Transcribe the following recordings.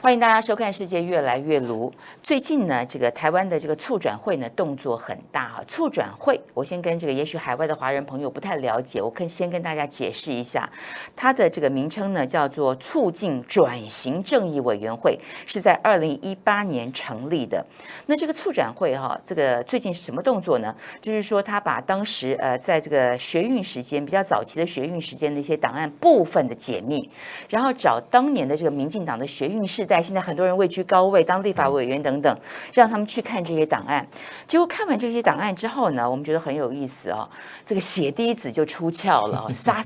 欢迎大家收看《世界越来越卢》。最近呢，这个台湾的这个促转会呢，动作很大哈。促转会，我先跟这个也许海外的华人朋友不太了解，我先跟大家解释一下，它的这个名称呢叫做促进转型正义委员会，是在2018年成立的。那这个促转会哈，这个最近是什么动作呢？就是说，他把当时在这个学运时间比较早期的学运时间的一些档案部分的解密，然后找当年的这个民进党的学运世代，现在很多人位居高位，当立法委员等等，让他们去看这些档案。结果看完这些档案之后呢，我们觉得很有意思哦，这个血滴子就出鞘了，杀。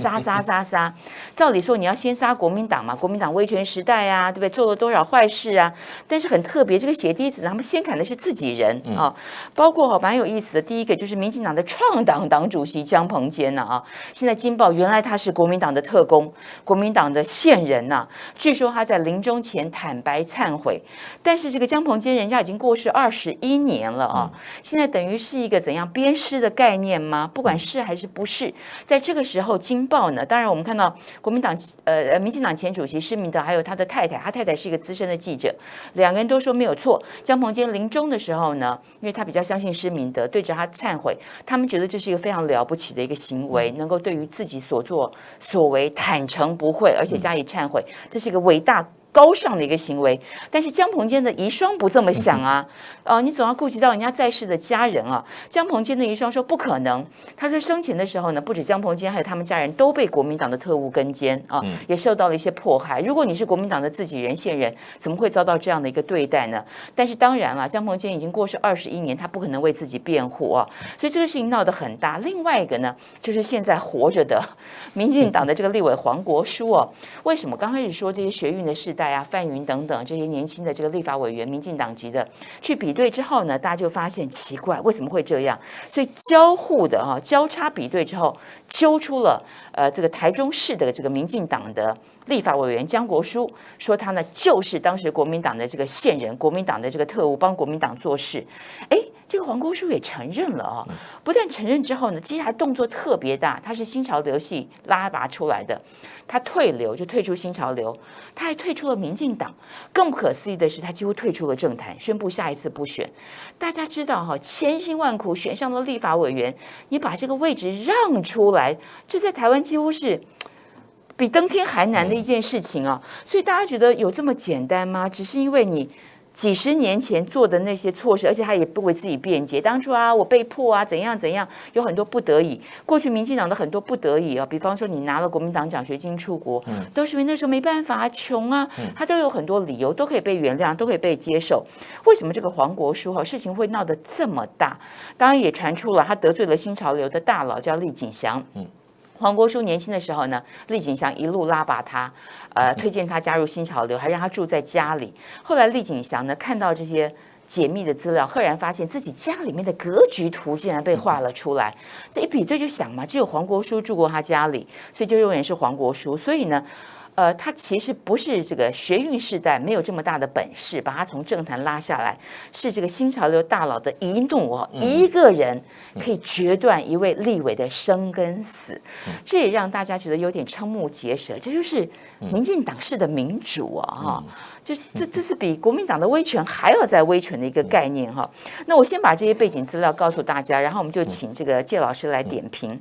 照理说你要先杀国民党嘛，国民党威权时代啊，对不对？做了多少坏事啊？但是很特别，这个血滴子他们先砍的是自己人啊，包括蛮有意思的。第一个就是民进党的创党党主席江鹏坚呐啊，现在金报原来他是国民党的特工，国民党的线人呐，据说他在临终前坦白忏悔，但是这个江鹏坚人家已经过世21年了啊，现在等于是一个怎样鞭尸的概念吗？不管是还是不是，在这个时候，金报呢，当然我们看到国民党民进党前主席施明德还有他的太太，他太太是一个资深的记者，两个人都说没有错。江鹏坚临终的时候呢，因为他比较相信施明德，对着他忏悔，他们觉得这是一个非常了不起的一个行为，能够对于自己所作所为坦诚不讳，而且加以忏悔，这是一个伟大高尚的一个行为。但是江鹏坚的遗孀不这么想啊，你总要顾及到人家在世的家人啊。江鹏坚的遗孀说不可能，他说生前的时候呢，不止江鹏坚，还有他们家人都被国民党的特务跟监啊，也受到了一些迫害。如果你是国民党的自己人线人，怎么会遭到这样的一个对待呢？但是当然了，江鹏坚已经过世21年，他不可能为自己辩护啊，所以这个事情闹得很大。另外一个呢，就是现在活着的民进党的这个立委黄国书哦，为什么刚开始说这些学运的世代啊，范云等等这些年轻的这个立法委员，民进党籍的去比对之后呢，大家就发现奇怪，为什么会这样？所以交叉比对之后，揪出了这个台中市的这个民进党的立法委员江国书，说他呢就是当时国民党的这个线人，国民党的这个特务，帮国民党做事。哎，这个黄国书也承认了啊，不但承认之后呢，接下来动作特别大，他是新潮流系拉拔出来的。他退流就退出新潮流，他还退出了民进党。更不可思议的是，他几乎退出了政坛，宣布下一次不选。大家知道哈，千辛万苦选上了立法委员，你把这个位置让出来，这在台湾几乎是比登天还难的一件事情啊！所以大家觉得有这么简单吗？只是因为你几十年前做的那些错事，而且他也不为自己辩解。当初啊，我被迫啊，怎样，有很多不得已。过去民进党的很多不得已啊，比方说你拿了国民党奖学金出国，都是因为那时候没办法，穷啊，他都有很多理由，都可以被原谅，都可以被接受。为什么这个黄国书事情会闹得这么大？当然也传出了他得罪了新潮流的大佬，叫厉景祥。黄国书年轻的时候呢，厉景祥一路拉拔他，推荐他加入新潮流，还让他住在家里。后来厉景祥呢，看到这些解密的资料，赫然发现自己家里面的格局图竟然被画了出来。这一比对就想嘛，只有黄国书住过他家里，所以就认为是黄国书。所以呢，他其实不是这个学运世代没有这么大的本事把他从政坛拉下来，是这个新潮流大佬的一怒哦，一个人可以决断一位立委的生跟死，这也让大家觉得有点瞠目结舌。这就是民进党式的民主啊！这是比国民党的威权还要再威权的一个概念哈。那我先把这些背景资料告诉大家，然后我们就请这个介老师来点评。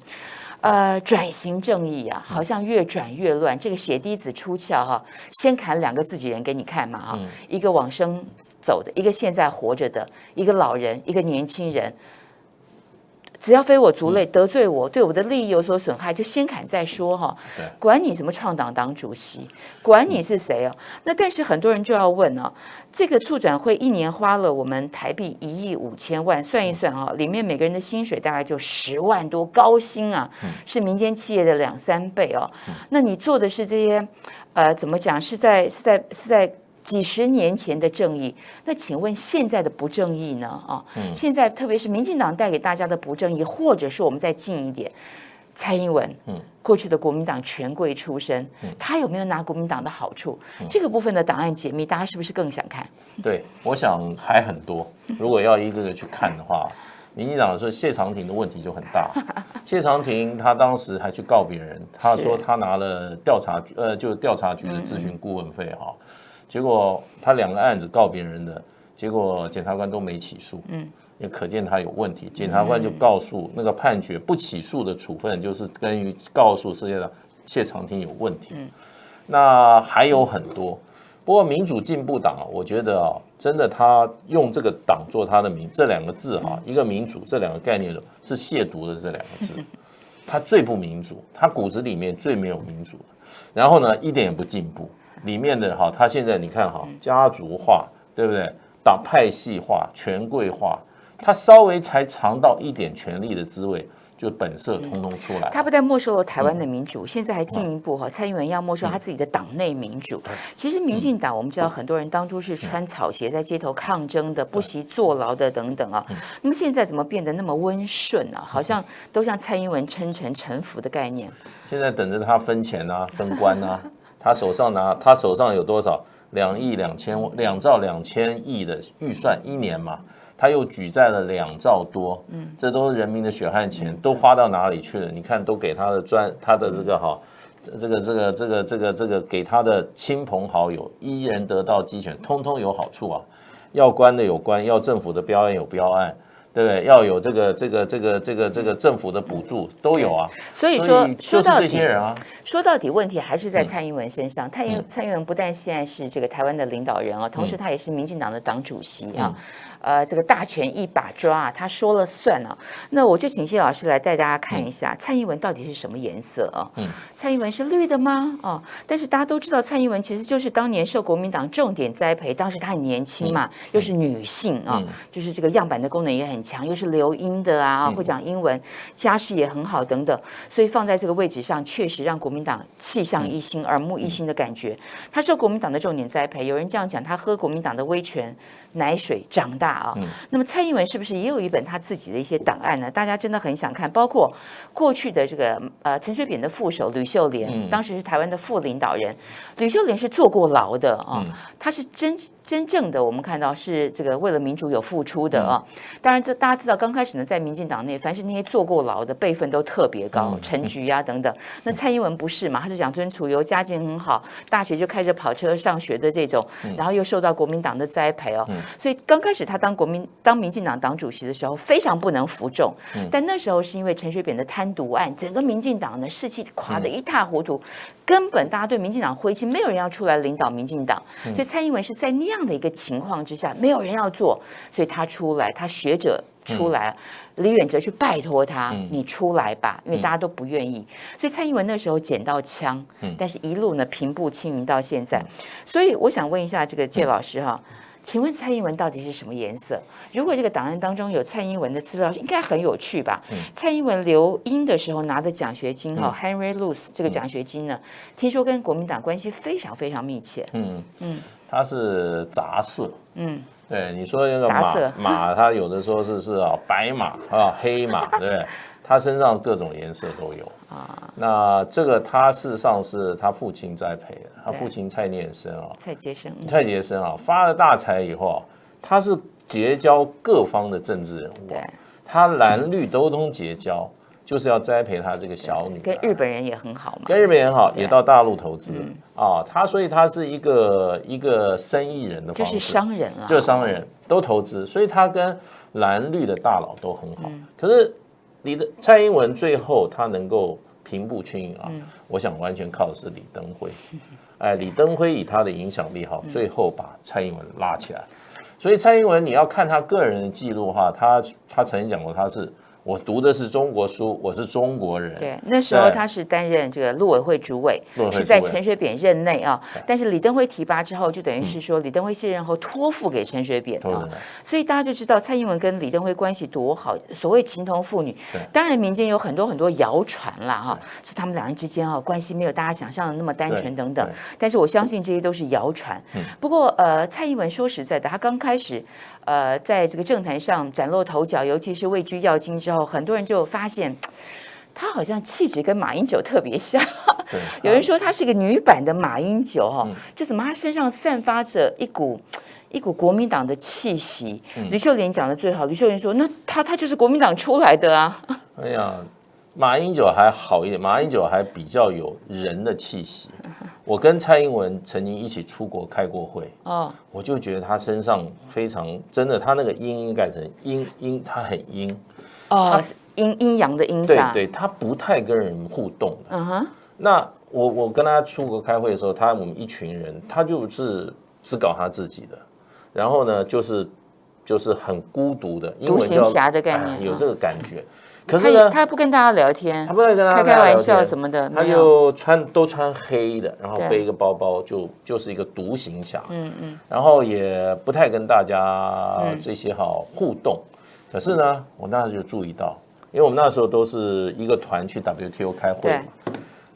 转型正义啊，好像越转越乱。这个血滴子出鞘哈，先砍2个自己人给你看嘛哈，一个往生走的，一个现在活着的，一个老人，一个年轻人。只要非我族类，得罪我，对我的利益有所损害，就先砍再说哈。管你什么创党党主席，管你是谁哦。那但是很多人就要问哦，这个促转会1年花了我们台币1亿5千万，算一算啊，里面每个人的薪水大概就10万多，高薪啊，是民间企业的2、3倍哦。那你做的是这些，怎么讲？是在几十年前的正义，那请问现在的不正义呢？现在特别是民进党带给大家的不正义，或者说我们再近一点，蔡英文，过去的国民党权贵出身，他有没有拿国民党的好处？这个部分的档案解密，大家是不是更想看？对，我想还很多。如果要一个个去看的话，民进党说谢长廷的问题就很大。谢长廷他当时还去告别人，他说他拿了调查局的咨询顾问费哈。结果他2个案子告别人的，结果检察官都没起诉，也可见他有问题。检察官就告诉那个判决不起诉的处分，就是根于告诉世界上谢长廷有问题。那还有很多。不过民主进步党我觉得真的他用这个党做他的名，这2个字一个民主，这2个概念是亵渎的这2个字，他最不民主，他骨子里面最没有民主，然后呢一点也不进步，里面的他现在你看家族化，对不对？党派系化、权贵化，他稍微才尝到一点权力的滋味，就本色通通出来。他不但没收了台湾的民主，现在还进一步蔡英文要没收他自己的党内民主。其实民进党我们知道很多人当初是穿草鞋在街头抗争的，不惜坐牢的等等那么现在怎么变得那么温顺好像都像蔡英文称臣臣服的概念。现在等着他分钱分官他手上有多少2兆2000亿的预算1年嘛？他又举债了2兆多，这都是人民的血汗钱，都花到哪里去了？你看，都给他的这个给他的亲朋好友，一人得道鸡犬，通通有好处要官的有官，要政府的标案有标案，对不对？要有这个政府的补助都有所以说到底这些人说到底问题还是在蔡英文身上。蔡英文不但现在是这个台湾的领导人同时他也是民进党的党主席这个大权一把抓他说了算那我就请谢老师来带大家看一下蔡英文到底是什么颜色蔡英文是绿的吗？但是大家都知道蔡英文其实就是当年受国民党重点栽培，当时她很年轻嘛，又是女性就是这个样板的功能也很强，又是留英的会讲英文，家世也很好等等，所以放在这个位置上确实让国民党气象一新、耳目一新的感觉。他受国民党的重点栽培，有人这样讲，他喝国民党的威权奶水长大那么蔡英文是不是也有一本他自己的一些档案呢？大家真的很想看，包括过去的这个陈水扁的副手吕秀莲，当时是台湾的副领导人，吕秀莲是坐过牢的他是真正的我们看到是这个为了民主有付出的当然大家知道刚开始呢，在民进党内，凡是那些坐过牢的辈分都特别高，陈菊等等。那蔡英文不是嘛？他是养尊处优，家境很好，大学就开着跑车上学的这种，然后又受到国民党的栽培所以刚开始他当民进党党主席的时候非常不能服众，但那时候是因为陈水扁的贪渎案，整个民进党的士气垮得一塌糊涂，根本大家对民进党灰心，没有人要出来领导民进党，所以蔡英文是在那样的一个情况之下，没有人要做，所以他出来，他学者出来，李远哲去拜托他，你出来吧，因为大家都不愿意，所以蔡英文那时候捡到枪，但是一路呢平步青云到现在，所以我想问一下这个谢老师请问蔡英文到底是什么颜色？如果这个档案当中有蔡英文的资料，应该很有趣吧？蔡英文留英的时候拿的奖学金Henry Luce 这个奖学金呢，听说跟国民党关系非常非常密切。它是杂色。对，你说那个马它有的说是白马黑马，对不对？他身上各种颜色都有那这个他事实上是他父亲栽培的，他父亲蔡念生蔡杰生发了大财以后他是结交各方的政治人物他蓝绿都通结交，就是要栽培他这个小女，跟日本人也很好嘛，也到大陆投资所以他是一个生意人的方式，就是商人都投资，所以他跟蓝绿的大佬都很好。可是蔡英文最后他能够平步青云我想完全靠的是李登辉。李登辉以他的影响力最后把蔡英文拉起来。所以蔡英文你要看他个人的记录的话，他曾经讲过我读的是中国书，我是中国人。对，那时候他是担任这个陆委会主委，是在陈水扁任内但是李登辉提拔之后，就等于是说李登辉卸任后托付给陈水扁所以大家就知道蔡英文跟李登辉关系多好，所谓情同父女。当然民间有很多谣传啦说他们两人之间关系没有大家想象的那么单纯等等，但是我相信这些都是谣传。不过蔡英文说实在的，他刚开始在这个政坛上崭露头角，尤其是位居要津之后，很多人就发现他好像气质跟马英九特别像。有人说他是个女版的马英九就怎么他身上散发着一股国民党的气息。吕秀莲讲的最好，吕秀莲说那他就是国民党出来的哎呀，马英九还好一点，马英九还比较有人的气息。我跟蔡英文曾经一起出国开过会，我就觉得他身上非常真的，他那个阴改成阴，他很阴。阴阳的阴下，对，他不太跟人互动的。那我跟他出国开会的时候，我们一群人，他就是只搞他自己的，然后呢，就是很孤独的，独行侠的概念，有这个感觉。可是呢，他不跟大家聊天，他不跟大家开玩笑什么的，他就都穿黑的，然后背一个包包，就是一个独行侠。然后也不太跟大家这些互动。可是呢，我那时候就注意到，因为我们那时候都是一个团去 WTO 开会嘛，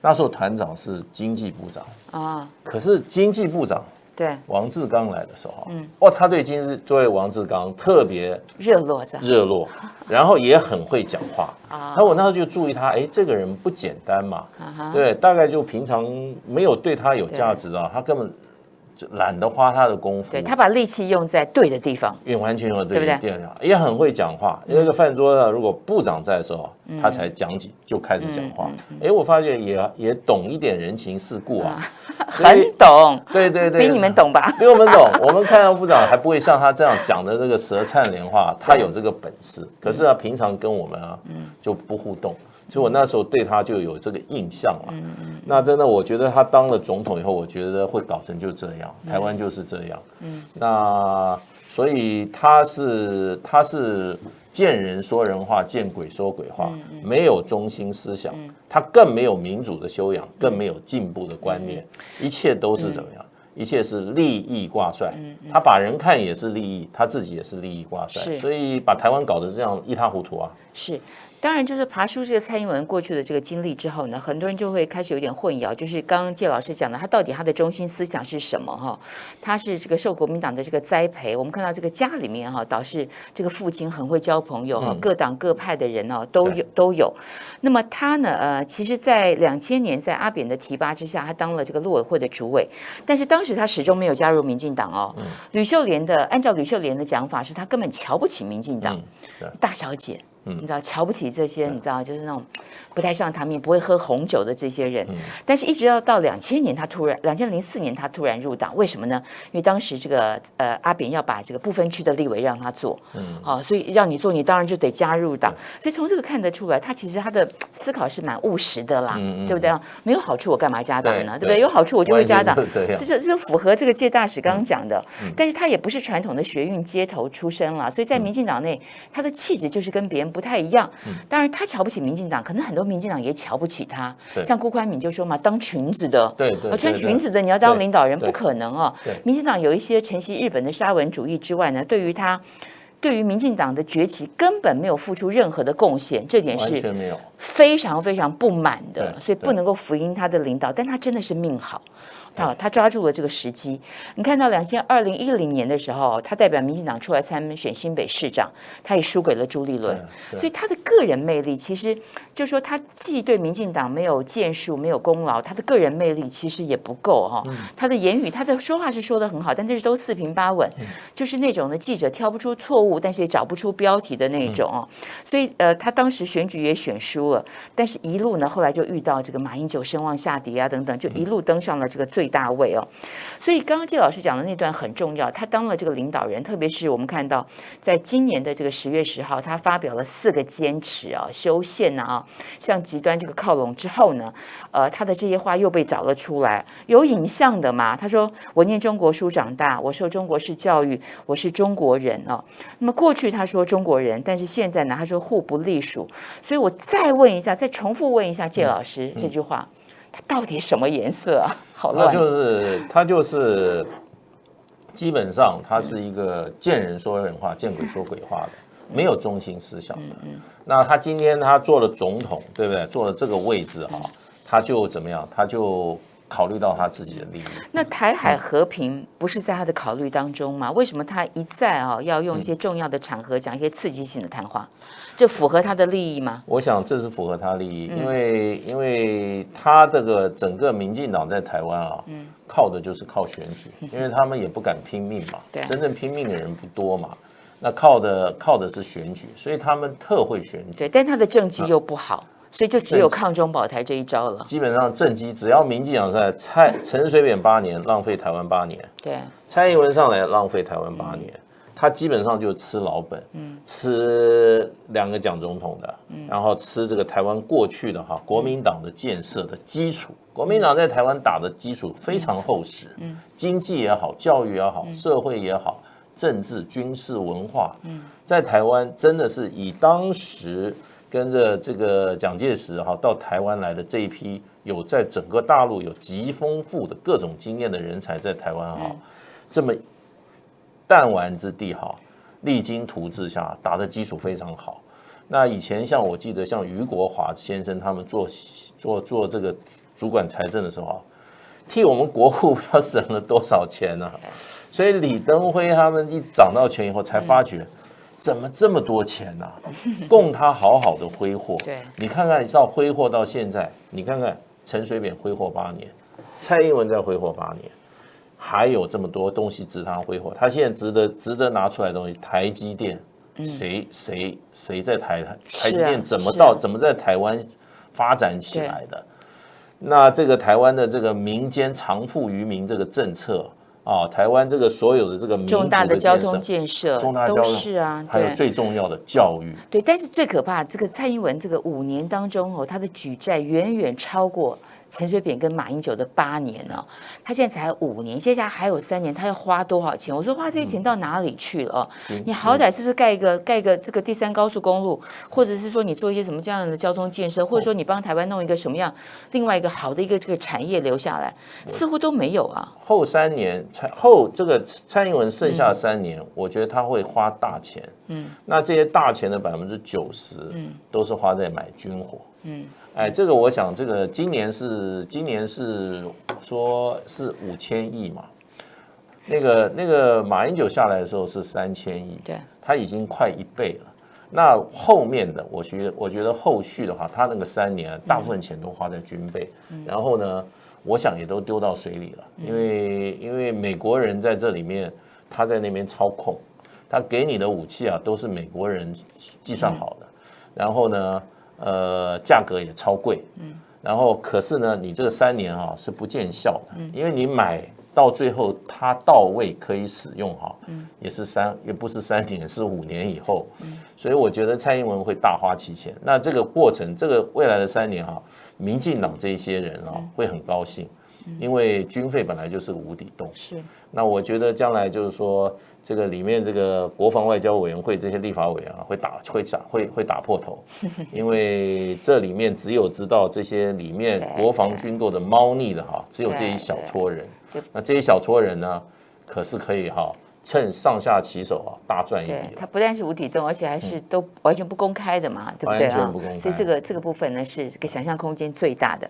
那时候团长是经济部长可是经济部长王志刚来的时候，他对王志刚特别热络，然后也很会讲话那我那时候就注意他，这个人不简单嘛，对，大概就平常没有对他有价值他根本懒得花他的功夫，对他把力气用在对的地方，完全用在对的地方，也很会讲话。因为那个饭桌呢，如果部长在的时候，他才就开始讲话。我发现也懂一点人情世故很懂，对，比你们懂吧？比我们懂。我们看到部长还不会像他这样讲的这个舌灿莲花，他有这个本事。可是平常跟我们就不互动。所以我那时候对他就有这个印象了。那真的，我觉得他当了总统以后，我觉得会搞成就这样，台湾就是这样。那所以他是见人说人话，见鬼说鬼话，没有中心思想，他更没有民主的修养，更没有进步的观念，一切都是怎么样？一切是利益挂帅，他把人看也是利益，他自己也是利益挂帅，所以把台湾搞得这样一塌糊涂是。当然，就是爬出这个蔡英文过去的这个经历之后呢，很多人就会开始有点混淆，就是刚刚介老师讲的，他到底他的中心思想是什么他是这个受国民党的这个栽培，我们看到这个家里面导致这个父亲很会交朋友各党各派的人都有。那么他呢其实在2000年在阿扁的提拔之下，他当了这个陆委会的主委，但是当时他始终没有加入民进党按照吕秀莲的讲法是他根本瞧不起民进党大小姐。你知道瞧不起这些，你知道就是那种不太上台面、不会喝红酒的这些人。但是一直到2004年他突然入党，为什么呢？因为当时这个阿扁要把这个不分区的立委让他做，所以让你做，你当然就得加入党。所以从这个看得出来，他其实他的思考是蛮务实的啦，对不对？没有好处我干嘛加党呢？对不对？有好处我就会加党，这符合这个介大使刚刚讲的。但是他也不是传统的学运街头出身啦，所以在民进党内，他的气质就是跟别人不太一样。当然他瞧不起民进党，可能很多民进党也瞧不起他。像辜宽敏就说嘛，当裙子的，穿裙子的你要当领导人不可能民进党有一些承袭日本的沙文主义之外呢，对于民进党的崛起根本没有付出任何的贡献，这点是非常非常不满的，所以不能够服膺他的领导，但他真的是命好。他抓住了这个时机。你看到2010年的时候，他代表民进党出来参选新北市长，他也输给了朱立伦，所以他的个人魅力其实就是说，他既对民进党没有建树、没有功劳，他的个人魅力其实也不够他的言语、他的说话是说得很好，但这都四平八稳，就是那种的记者挑不出错误，但是也找不出标题的那种所以他当时选举也选输了，但是一路呢，后来就遇到这个马英九声望下跌等等，就一路登上了这个最大位所以刚刚介老师讲的那段很重要，他当了这个领导人，特别是我们看到在今年的这个10月10号，他发表了4个坚持修宪向极端这个靠拢之后呢，他的这些话又被找了出来，有影像的嘛？他说：“我念中国书长大，我受中国式教育，我是中国人那么过去他说中国人，但是现在呢，他说互不隶属。所以我再重复问一下介老师这句话。它到底什么颜色好乱。他就是基本上他是一个见人说人话，见鬼说鬼话的，没有中心思想的。那他今天他做了总统，对不对？做了这个位置他就怎么样？他就考虑到他自己的利益。那台海和平不是在他的考虑当中吗？为什么他一再要用一些重要的场合讲一些刺激性的谈话？这符合他的利益吗？我想这是符合他利益，因为他这个整个民进党在台湾靠的就是靠选举，因为他们也不敢拼命嘛，真正拼命的人不多嘛，那靠的是选举，所以他们特会选举。对，但他的政绩又不好。所以就只有抗中保台这一招了。基本上政绩只要民进党在陈水扁8年，浪费台湾8年；对，蔡英文上来浪费台湾8年。他基本上就吃老本，吃2个蒋总统的，然后吃这个台湾过去的国民党的建设的基础。国民党在台湾打的基础非常厚实，经济也好，教育也好，社会也好，政治、军事、文化，在台湾真的是以当时跟着这个蒋介石到台湾来的这一批有在整个大陆有极丰富的各种经验的人才，在台湾这么弹丸之地励精图治下打的基础非常好。那以前像我记得像余国华先生他们做这个主管财政的时候替我们国库要省了多少钱呢？所以李登辉他们一掌到权以后，才发觉怎么这么多钱呢？供他好好的挥霍。对，你看看到挥霍到现在，你看看陈水扁挥霍8年，蔡英文在挥霍8年。还有这么多东西值他挥霍，他现在值得拿出来的东西，台积电，谁在台积电怎么在台湾发展起来的？那这个台湾的这个民间长富于民这个政策台湾这个所有的这个民主重大的交通建设，都是啊，还有最重要的教育。对，但是最可怕，这个蔡英文这个5年当中他的举债远远超过陈水扁跟马英九的8年他现在才5年，接下来还有3年，他要花多少钱？我说花这些钱到哪里去了？你好歹是不是盖一个这个第3高速公路，或者是说你做一些什么这样的交通建设，或者说你帮台湾弄一个什么样另外一个好的一个这个产业留下来，似乎都没有啊。后3年后这个蔡英文剩下的3年，我觉得他会花大钱。那这些大钱的90%，都是花在买军火。这个我想，这个今年是说是5000亿嘛，那个马英九下来的时候是3000亿，对，他已经快1倍了。那后面的，我觉得后续的话，他那个3年大部分钱都花在军备，然后呢，我想也都丢到水里了，因为美国人在这里面，他在那边操控，他给你的武器都是美国人计算好的，然后呢。价格也超贵，然后可是呢，你这个3年是不见效的，因为你买到最后它到位可以使用也不是3年，是5年以后，所以我觉得蔡英文会大花其钱。那这个过程，这个未来的3年民进党这一些人会很高兴，因为军费本来就是个无底洞。是，那我觉得将来就是说。这个里面这个国防外交委员会这些立法委员会打破头，因为这里面只有知道这些里面国防军购的猫腻的只有这一小撮人。那这一小撮人呢，可是可以趁上下其手大赚一笔。它不但是无底洞，而且还是都完全不公开的嘛，对不对完全不公开。所以这个部分呢是这个想象空间最大的。